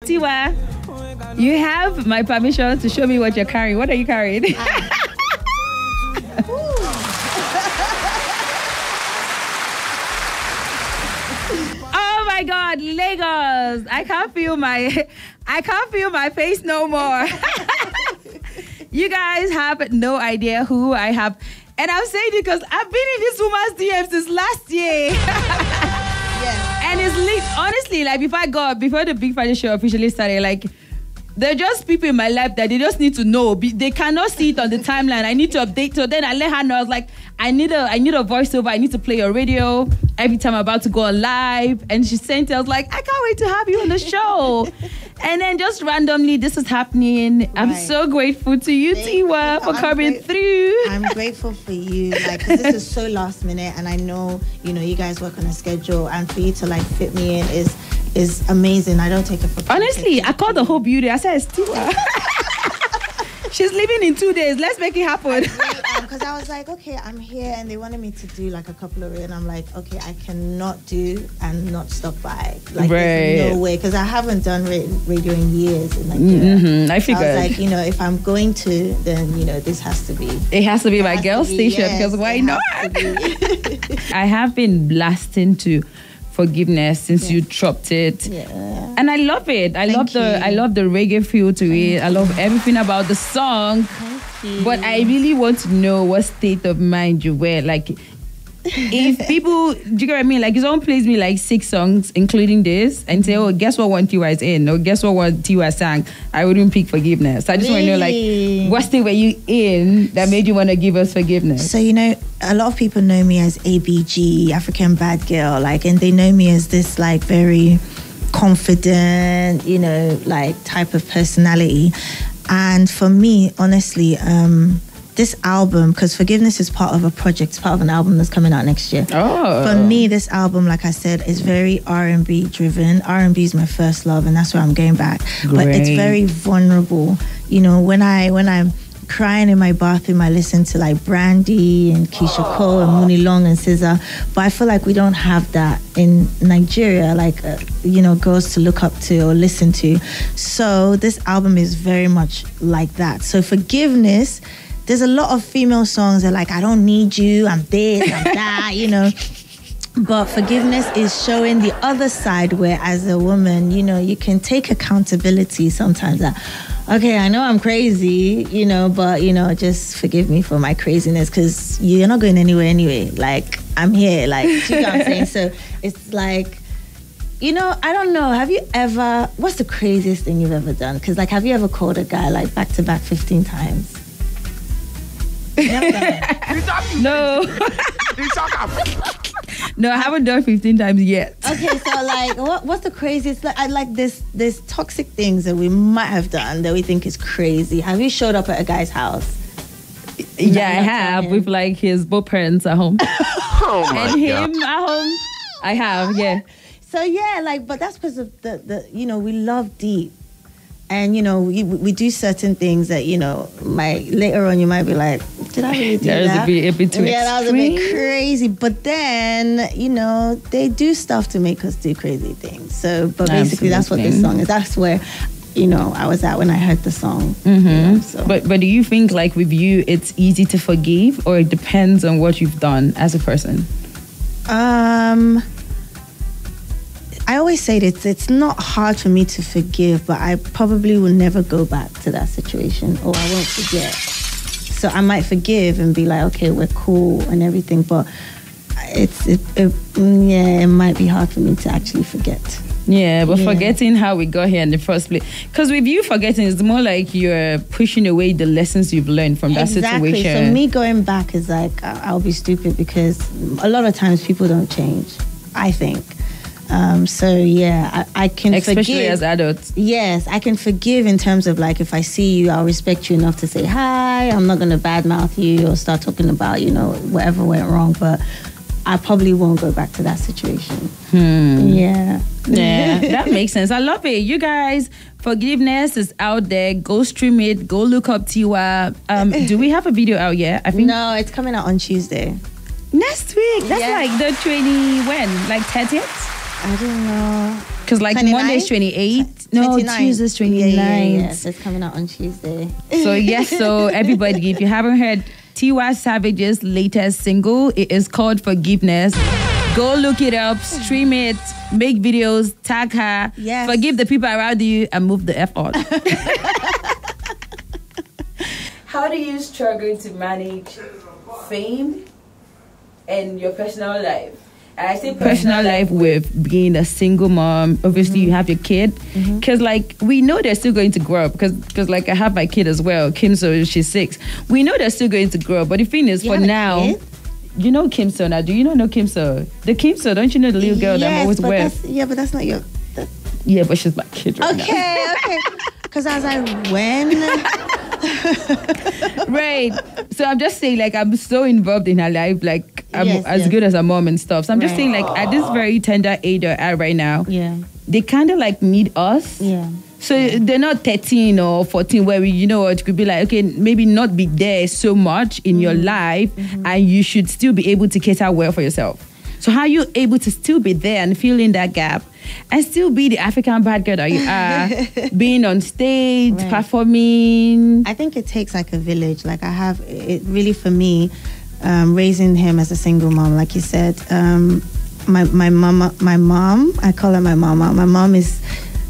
Tiwa, you have my permission to show me what you're carrying. What are you carrying? Oh my God, Lagos! I can't feel my face no more. You guys have no idea who I have, and I'm saying it because I've been in this woman's DM since last year. Yes. And it's lit. Honestly, like before the Big Friday show officially started, like they're just people in my life that they just need to know. They cannot see it on the timeline. I need to update. So then I let her know. I was like, I need a voiceover. I need to play your radio every time I'm about to go on live. And she sent it. I was like, I can't wait to have you on the show. And then just randomly, this is happening. Right. I'm so grateful to you, Tiwa, for coming through. I'm grateful for you, like, because this is so last minute, and I know, you guys work on a schedule, and for you to like fit me in is amazing. I don't take it for granted. Honestly, I called the whole beauty. I said, it's Tiwa. She's leaving in 2 days. Let's make it happen. Because I was like, okay, I'm here, and they wanted me to do like a couple of it, and I'm like, okay, I cannot do and not stop by. Like, there's no way, because I haven't done radio in years in Nigeria. I figured. I was like, if I'm going to, then this has to be. It has to be my girl station, because why not? I have been blasting to Forgiveness since you dropped it, and I love it. I love the reggae feel to it. I love everything about the song. But I really want to know what state of mind you were. Like, if people, do you get what I mean? Like, if someone plays me like 6 songs, including this, and say, oh, guess what one Tiwa is in? Or guess what one Tiwa sang? I wouldn't pick Forgiveness. I just want to know, like, what state were you in that made you want to give us Forgiveness? So, a lot of people know me as ABG, African Bad Girl, like, and they know me as this, like, very confident, like, type of personality. And for me, honestly, this album, because Forgiveness is part of a project, it's part of an album that's coming out next year. Oh. For me, this album, like I said, is very R&B driven. R&B is my first love, and that's where I'm going back. Great. But it's very vulnerable. When I'm crying in my bathroom, I listen to like Brandy and Keisha Cole and Mooney Long and SZA. But I feel like we don't have that in Nigeria, like, girls to look up to or listen to. So this album is very much like that. So Forgiveness, there's a lot of female songs that are like, I don't need you, I'm this, I'm that, But Forgiveness is showing the other side where, as a woman, you can take accountability sometimes that, okay, I know I'm crazy, but, just forgive me for my craziness, because you're not going anywhere anyway. Like, I'm here, like, do you know what I'm saying? So it's like, I don't know, what's the craziest thing you've ever done? Because, like, have you ever called a guy, like, back-to-back 15 times? No. No, I haven't done 15 times yet. Okay, so like, what's the craziest? Like, I like this toxic things that we might have done that we think is crazy. Have you showed up at a guy's house? Yeah, I have, with like his both parents at home. Oh my and God. him at home. I have, yeah. So yeah, like, but that's because of the we love deep. And, we do certain things that, later on you might be like, did I really do that? That was a bit too extreme. That was a bit crazy. But then, they do stuff to make us do crazy things. So, but basically that's what this song is. That's where, I was at when I heard the song. Mm-hmm. So. But do you think, like, with you, it's easy to forgive, or it depends on what you've done as a person? I always say that it's not hard for me to forgive, but I probably will never go back to that situation, or I won't forget. So I might forgive and be like, okay, we're cool and everything, but it might be hard for me to actually forget. Yeah, but forgetting how we got here in the first place. Because with you forgetting, it's more like you're pushing away the lessons you've learned from that situation. Exactly. So me going back is like, I'll be stupid, because a lot of times people don't change, I think. So yeah, I can especially forgive. as adults. Yes, I can forgive in terms of like, if I see you, I'll respect you enough to say hi. I'm not going to badmouth you or start talking about, whatever went wrong. But I probably won't go back to that situation. Yeah. Yeah, that makes sense. I love it. You guys, Forgiveness is out there. Go stream it. Go look up Tiwa. Do we have a video out yet? I think no, it's coming out on Tuesday. Next week. That's like the 30th? I don't know. Because like 29th? Monday's 28th. No, Tuesday's 29th. Yeah. So it's coming out on Tuesday. So yes, so everybody, if you haven't heard Tiwa Savage's latest single, it is called Forgiveness. Go look it up, stream it, make videos, tag her, forgive the people around you, and move the F on. How do you struggle to manage fame and your personal life? And I say personal life with being a single mom. Obviously, you have your kid. Because, like, we know they're still going to grow up. Because like, I have my kid as well. Kim, so she's 6. We know they're still going to grow up. But the thing is, for now... You know Kim So now. Do you not know Kim So? The Kim So, don't you know the little girl that I'm always with? Yeah, but that's not your... Yeah, but she's my kid right now. Okay. Because I was like, when? Right. So I'm just saying, like, I'm so involved in her life. Like, I'm as good as a mom and stuff. So I'm just saying, like, at this very tender age they're at right now, they kind of, like, need us. Yeah. So they're not 13 or 14 where we, you know what, could be like, okay, maybe not be there so much in your life and you should still be able to cater well for yourself. So how are you able to still be there and fill in that gap and still be the African bad girl that you are, being on stage, performing? I think it takes like a village. Like I have, it really for me, raising him as a single mom, like you said, my mom, I call her my mama. My mom is,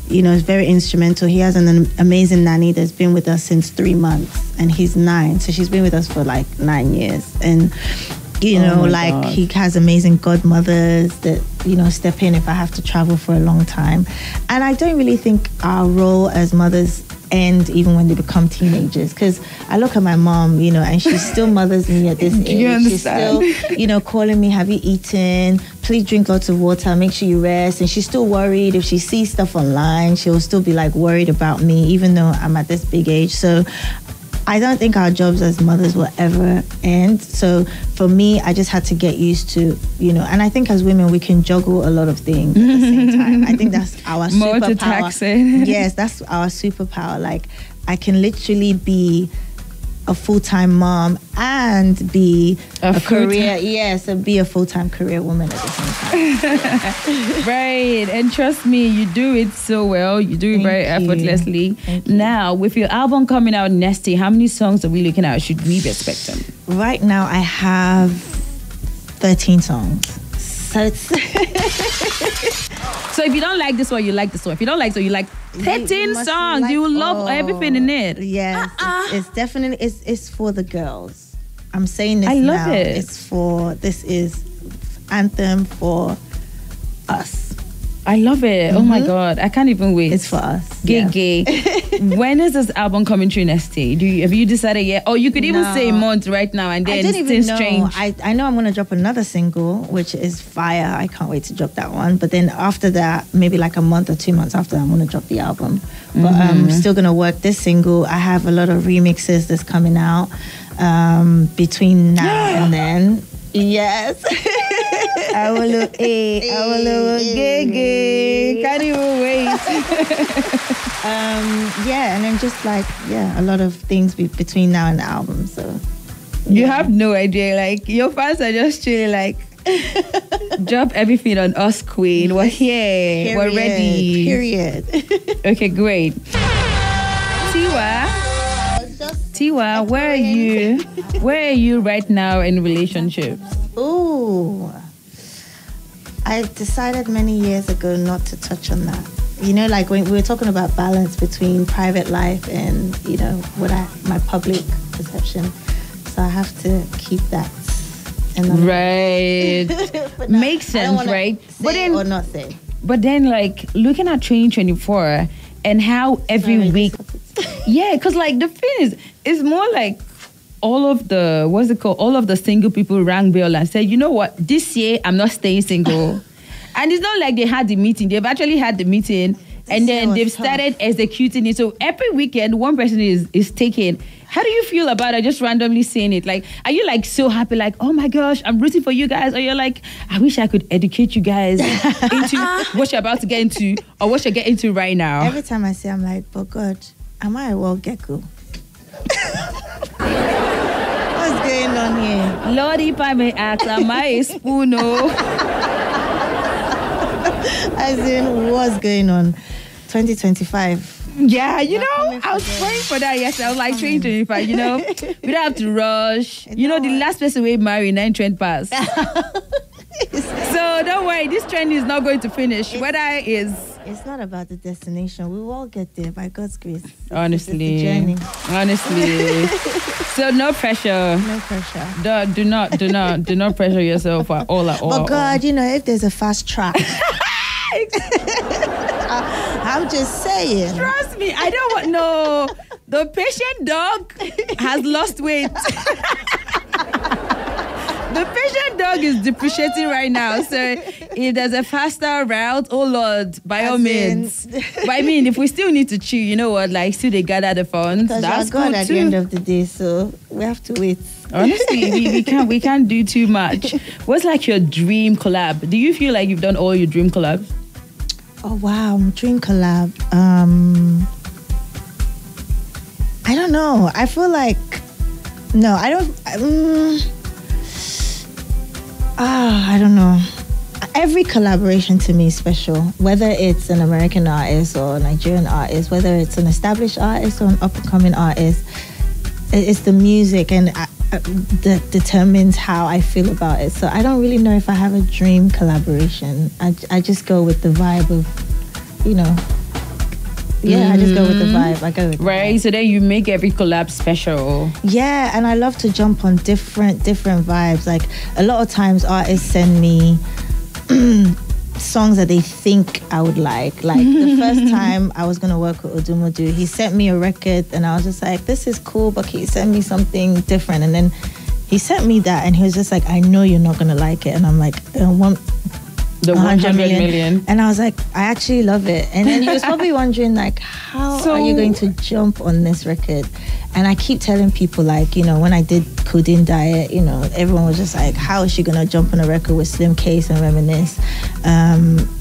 you know, is very instrumental. He has an amazing nanny that's been with us since 3 months, and he's 9. So she's been with us for like 9 years. And, you know, like God. He has amazing godmothers that, you know, step in if I have to travel for a long time. And I don't really think our role as mothers end even when they become teenagers, because I look at my mom, you know, and she still mothers me at this age. You understand? She's still, you know, calling me, have you eaten? Please drink lots of water, make sure you rest. And she's still worried. If she sees stuff online, she'll still be like worried about me, even though I'm at this big age. So I don't think our jobs as mothers will ever end. So for me, I just had to get used to, you know, and I think as women, we can juggle a lot of things at the same time. I think that's our superpower. Yes, that's our superpower. Like, I can literally be a full-time mom and be a career, and be a full-time career woman at the same time. Right, and trust me, you do it so well. You do it very effortlessly. Now, with your album coming out next year, how many songs are we looking at? Should we be expecting? Right now, I have 13 songs. So it's so if you don't like this one, you like this one. If you don't like this one, you like 13 songs. Like, you will love everything in it. Yes, it's definitely it's for the girls. I'm saying this I love now. it. This is anthem for us. I love it. Oh my God, I can't even wait. It's for us. Gay. When is this album coming through next year? Have you decided yet? Or you could even say a month right now and then it's strange. I know I'm going to drop another single, which is fire. I can't wait to drop that one. But then after that, maybe like a month or 2 months after, I'm going to drop the album. But I'm still going to work this single. I have a lot of remixes that's coming out between now and then. Yes. I will look gay. Can't even wait. And then just like, a lot of things between now and the album. So you have no idea. Like, your fans are just chilling, like, drop everything on us, Queen. We're here. We're ready. Period. Okay, great. Tiwa, where are you? Where are you right now in relationships? Ooh, I decided many years ago not to touch on that. You know, like when we were talking about balance between private life and, you know, my public perception. So I have to keep that. Right. Makes sense, right? But then, or not say. But then, like, looking at 2024 and how every week. Yeah, because, like, the thing is, it's more like all of the single people rang Bill and said, you know what, this year I'm not staying single. And it's not like they had the meeting. They've actually had the meeting and then they've started executing it. So every weekend, one person is taken. How do you feel about it? Just randomly saying it. Like, are you like so happy? Like, oh my gosh, I'm rooting for you guys. Or you're like, I wish I could educate you guys into what you're about to get into or what you're getting into right now. Every time I say, I'm like, but God, am I a wild gecko? What's going on here? Lord, if I may ask, am I a spoon? As in, what's going on? 2025. Yeah, you know, I was praying for that yesterday. I was like, 2025, you know, we don't have to rush. You know, the last person we married, 9 trend pass. So don't worry, this trend is not going to finish. It's not about the destination. We will all get there by God's grace. Honestly. It's the journey. Honestly. So no pressure. No pressure. Do not pressure yourself at all. But God, you know, if there's a fast track. I'm just saying. Trust me, I don't want no. The patient dog has lost weight. The patient dog is depreciating right now. So if there's a faster route, oh Lord, by all means. But I mean, if we still need to chew, you know what? Like, still they gather the funds. Because that's God good at too. the end of the day, so we have to wait. Honestly, we can't do too much. What's like your dream collab? Do you feel like you've done all your dream collabs? Oh wow, dream collab. I don't know. I feel like no, I don't. I don't know. Every collaboration to me is special, whether it's an American artist or a Nigerian artist, whether it's an established artist or an up-and-coming artist. It's the music and that determines how I feel about it. So I don't really know if I have a dream collaboration. I just go with the vibe of, you know. Yeah, I just go with the vibe. I go with the vibe. So then you make every collab special. Yeah, and I love to jump on different vibes. Like a lot of times artists send me songs that they think I would like. Like the first time I was gonna work with Odumodu, he sent me a record and I was just like, this is cool, but can you send me something different? And then he sent me that and he was just like, I know you're not gonna like it. And I'm like, the 100 million. And I was like, I actually love it. And then he was probably wondering like, how are you going to jump on this record? And I keep telling people like, you know, when I did Codeine Diet, you know, everyone was just like, how is she going to jump on a record with Slim Case and Reminisce?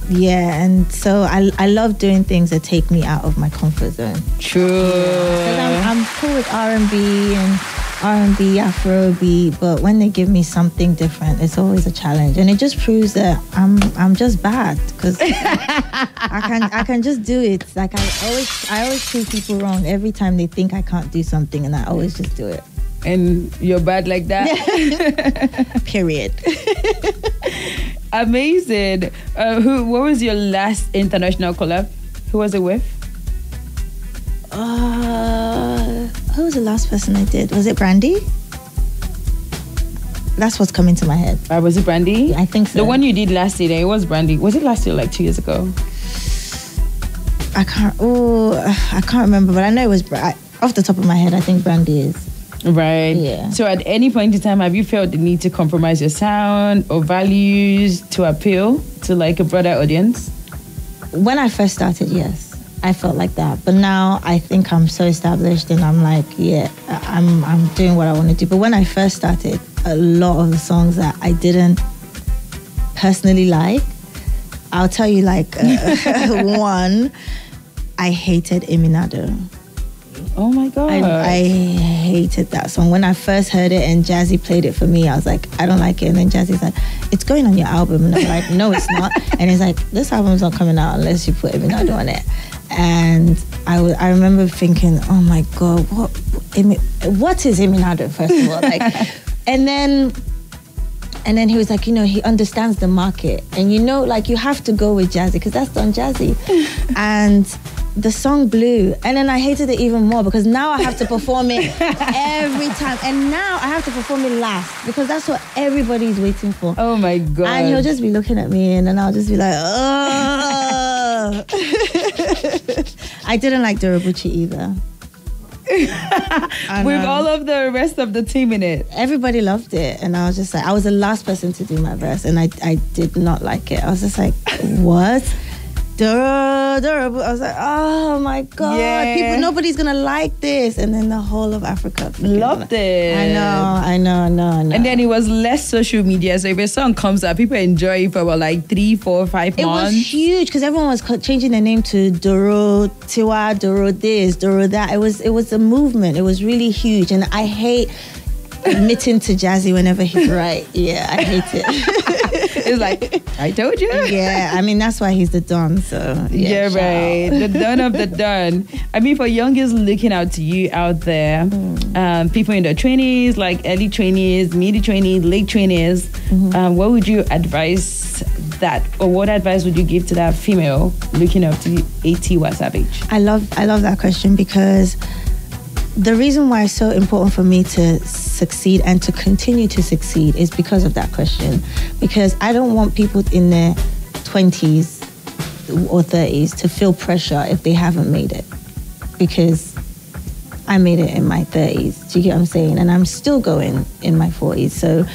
Yeah, and so I love doing things that take me out of my comfort zone. True. Because I'm cool with R&B and R&B, Afrobeat, but when they give me something different, it's always a challenge, and it just proves that I'm just bad because I can just do it. Like I always prove people wrong every time they think I can't do something, and I always just do it. And you're bad like that. Period. Amazing. What was your last international collab? Who was it with? Who was the last person I did? Was it Brandy? That's what's coming to my head. Was it Brandy? I think so. The one you did last year, it was Brandy. Was it last year, like 2 years ago? I can't remember, but I know it was off the top of my head. I think Brandy is. Right. Yeah. So at any point in time, have you felt the need to compromise your sound or values to appeal to like a broader audience? When I first started, yes. I felt like that, but now I think I'm so established and I'm like, yeah, I'm doing what I want to do. But when I first started, a lot of the songs that I didn't personally like, I'll tell you like one, I hated Eminado. Oh my God. I hated that song. When I first heard it and Jazzy played it for me, I was like, I don't like it. And then Jazzy's like, it's going on your album. And I'm like, no, it's not. And he's like, this album's not coming out unless you put Eminado on it. And I remember thinking, oh my God, what is Eminado, first of all? Like, and then he was like, you know, he understands the market. And you know, like you have to go with Jazzy because that's Don Jazzy. And the song blew. And then I hated it even more because now I have to perform it every time. And now I have to perform it last because that's what everybody's waiting for. Oh my God. And he'll just be looking at me and then I'll just be like, oh. I didn't like Dorobuchi either. With all of the rest of the team in it. Everybody loved it. And I was just like, I was the last person to do my verse and I did not like it. I was just like, what? Doro. I was like, oh my God. Yeah. Nobody's going to like this. And then the whole of Africa loved it. I know. And then it was less social media. So if a song comes out, people enjoy it for about like 3, 4, 5 months. It was huge because everyone was changing their name to Doro Tiwa, Doro this, Doro that. It was a movement. It was really huge. And I hate admitting to Jazzy whenever he's right. Yeah, I hate it. It's like, I told you. Yeah, I mean, that's why he's the Don. So yeah, right. The Don of the Don. I mean, for youngers looking out to you out there, people in their 20s, like early 20s, mid 20s, late 20s, what would you advise or what advice would you give to that female looking up to Tiwa Savage? I love that question, because the reason why it's so important for me to succeed and to continue to succeed is because of that question. Because I don't want people in their 20s or 30s to feel pressure if they haven't made it. Because I made it in my 30s. Do you get what I'm saying? And I'm still going in my 40s. So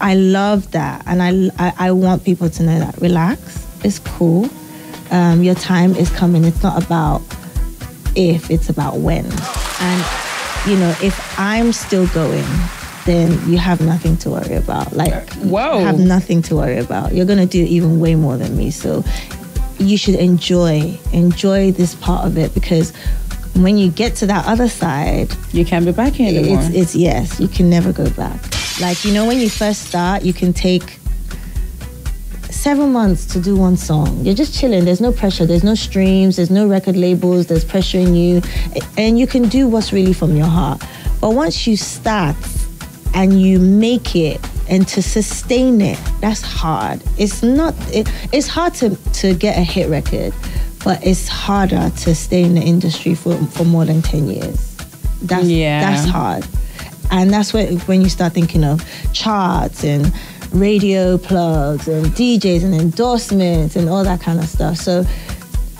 I love that. And I want people to know that. Relax. It's cool. Your time is coming. It's not about if, it's about when. And, you know, if I'm still going, then you have nothing to worry about. Like, whoa. Have nothing to worry about. You're going to do even way more than me. So you should enjoy this part of it, because when you get to that other side, you can't be back here anymore. It's yes, you can never go back. Like, you know, when you first start, you can take 7 months to do one song. You're just chilling. There's no pressure. There's no streams. There's no record labels. There's pressure in you. And you can do what's really from your heart. But once you start and you make it, and to sustain it, that's hard. It's hard to get a hit record, but it's harder to stay in the industry for more than 10 years. That's hard. And that's when you start thinking of charts and radio plugs and DJs and endorsements and all that kind of stuff. So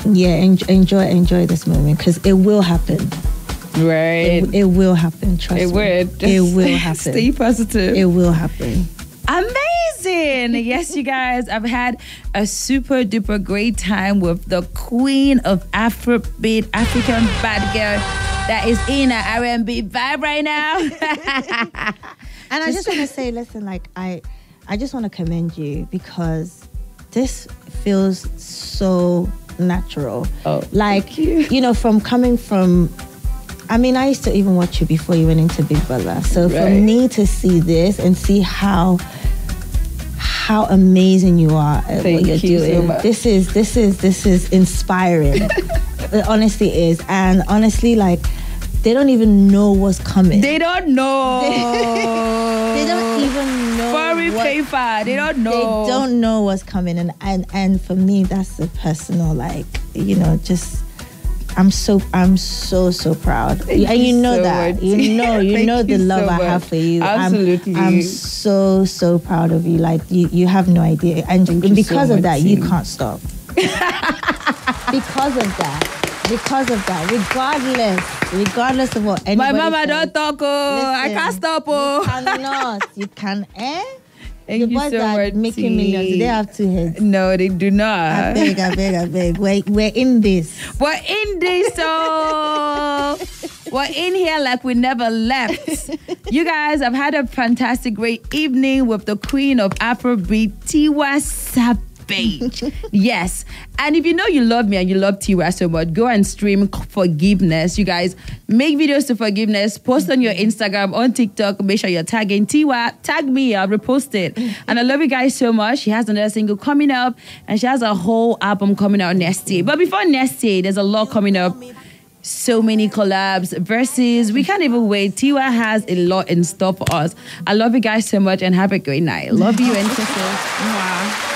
yeah, enjoy this moment, because it will happen. Right. It will happen, trust me. It will happen. Stay positive. It will happen. Amazing. Yes, you guys, I've had a super duper great time with the queen of Afrobeat, African bad girl that is in an R&B vibe right now. And I just want to say, listen, like, I just want to commend you, because this feels so natural. Oh, like, thank you. You know, from coming from, I mean, I used to even watch you before you went into Big Brother. So for me to see this and see how amazing you are at what you're doing, so much. This is inspiring. It honestly is. And honestly, like, they don't even know what's coming. They don't know. They don't even know. They don't know. They don't know what's coming. And for me, that's a personal, like, you know, just, I'm so proud. And you know that. You know the love I have for you. Absolutely. I'm so proud of you. Like, you have no idea. And because of that, you can't stop. Because of that, regardless of what anybody my mama says, don't talk. I can't stop. You can, Thank the you boys so that much. are making millions, do they have two heads? No, they do not. I beg. We're in this. We're in this, so we're in here like we never left. You guys have had a fantastic, great evening with the queen of Afrobeat, Tiwa Savage. Yes. And if you know you love me and you love Tiwa so much, go and stream Forgiveness. You guys, make videos to Forgiveness, post on your Instagram, on TikTok, make sure you're tagging Tiwa, tag me, I'll repost it. And I love you guys so much. She has another single coming up, and she has a whole album coming out next year. But before next year, there's a lot coming up. So many collabs, verses. We can't even wait. Tiwa has a lot in store for us. I love you guys so much, and have a great night. Love you and kisses. Mwah.